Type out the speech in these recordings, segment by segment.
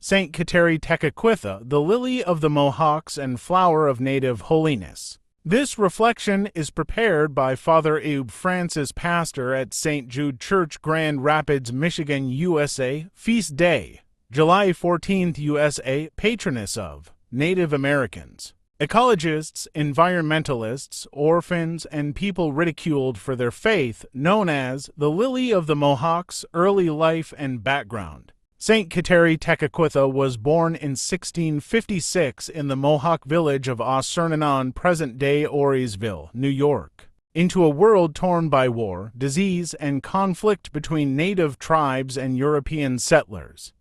Saint Kateri Tekakwitha, the lily of the Mohawks and flower of native holiness. This reflection is prepared by Father Abe Francis, pastor at St. Jude Church, Grand Rapids, Michigan, USA. Feast Day, July 14th, USA. Patroness of Native Americans. Ecologists, environmentalists, orphans, and people ridiculed for their faith, known as the Lily of the Mohawks, early life and background. Saint Kateri Tekakwitha was born in 1656 in the Mohawk village of Ossernanon, present-day Orisville, New York, into a world torn by war, disease, and conflict between native tribes and European settlers.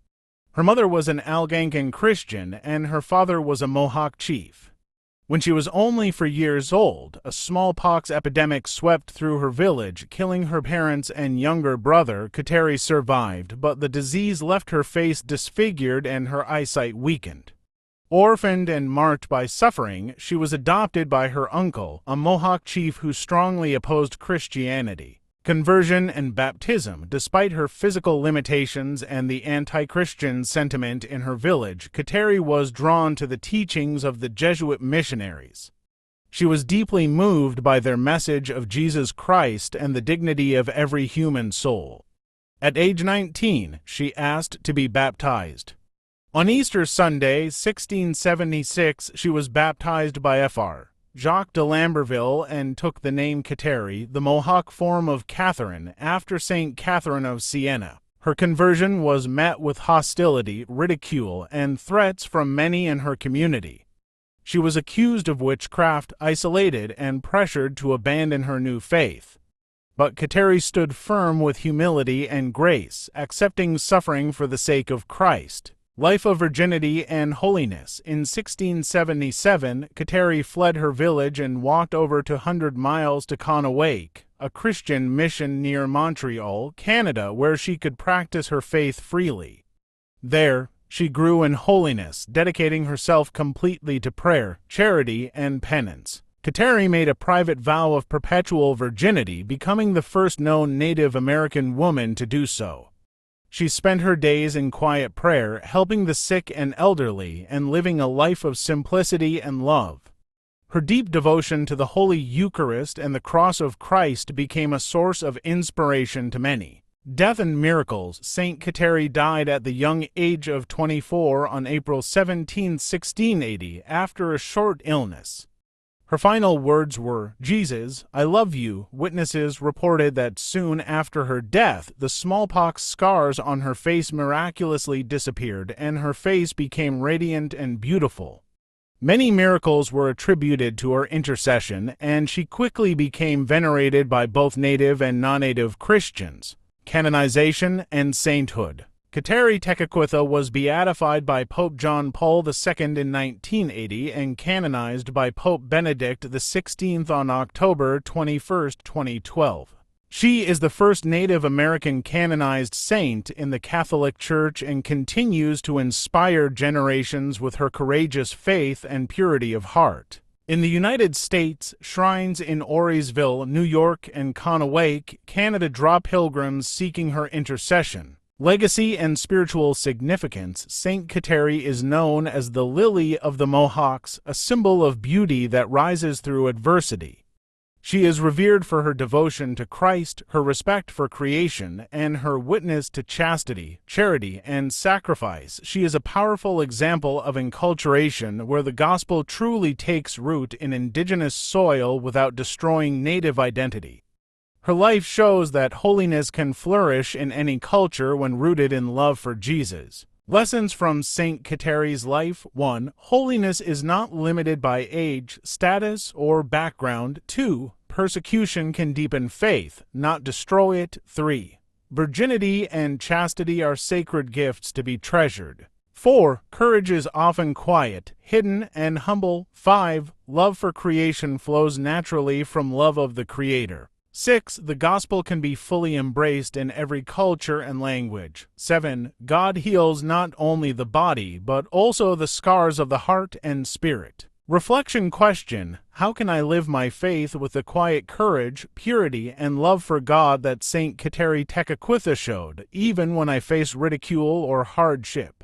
Her mother was an Algonquin Christian, and her father was a Mohawk chief. When she was only 4 years old, a smallpox epidemic swept through her village, killing her parents and younger brother. Kateri survived, but the disease left her face disfigured and her eyesight weakened. Orphaned and marked by suffering, she was adopted by her uncle, a Mohawk chief who strongly opposed Christianity, conversion, and baptism. Despite her physical limitations and the anti-Christian sentiment in her village, Kateri was drawn to the teachings of the Jesuit missionaries. She was deeply moved by their message of Jesus Christ and the dignity of every human soul. At age 19, she asked to be baptized. On Easter Sunday, 1676, she was baptized by Fr. Jacques de Lamberville and took the name Kateri, the Mohawk form of Catherine, after Saint Catherine of Siena. Her conversion was met with hostility, ridicule, and threats from many in her community. She was accused of witchcraft, isolated, and pressured to abandon her new faith. But Kateri stood firm with humility and grace, accepting suffering for the sake of Christ. Life of Virginity and Holiness. In 1677, Kateri fled her village and walked over 200 miles to Conowake, a Christian mission near Montreal, Canada, where she could practice her faith freely. There, she grew in holiness, dedicating herself completely to prayer, charity, and penance. Kateri made a private vow of perpetual virginity, becoming the first known Native American woman to do so. She spent her days in quiet prayer, helping the sick and elderly, and living a life of simplicity and love. Her deep devotion to the Holy Eucharist and the cross of Christ became a source of inspiration to many. Death and miracles. Saint Kateri died at the young age of 24 on April 17, 1680, after a short illness. Her final words were, "Jesus, I love you." Witnesses reported that soon after her death, the smallpox scars on her face miraculously disappeared, and her face became radiant and beautiful. Many miracles were attributed to her intercession, and she quickly became venerated by both native and non-native Christians. Canonization and sainthood. Kateri Tekakwitha was beatified by Pope John Paul II in 1980 and canonized by Pope Benedict XVI on October 21, 2012. She is the first Native American canonized saint in the Catholic Church and continues to inspire generations with her courageous faith and purity of heart. In the United States, shrines in Orisville, New York, and Conowake, Canada draw pilgrims seeking her intercession. Legacy and spiritual significance. Saint Kateri is known as the Lily of the Mohawks, a symbol of beauty that rises through adversity. She is revered for her devotion to Christ, her respect for creation, and her witness to chastity, charity, and sacrifice. She is a powerful example of enculturation where the gospel truly takes root in indigenous soil without destroying native identity. Her life shows that holiness can flourish in any culture when rooted in love for Jesus. Lessons from Saint Kateri's life. 1. Holiness is not limited by age, status, or background. 2. Persecution can deepen faith, not destroy it. 3. Virginity and chastity are sacred gifts to be treasured. 4. Courage is often quiet, hidden, and humble. 5. Love for creation flows naturally from love of the Creator. 6. The gospel can be fully embraced in every culture and language. 7. God heals not only the body, but also the scars of the heart and spirit. Reflection question: how can I live my faith with the quiet courage, purity, and love for God that Saint Kateri Tekakwitha showed, even when I face ridicule or hardship?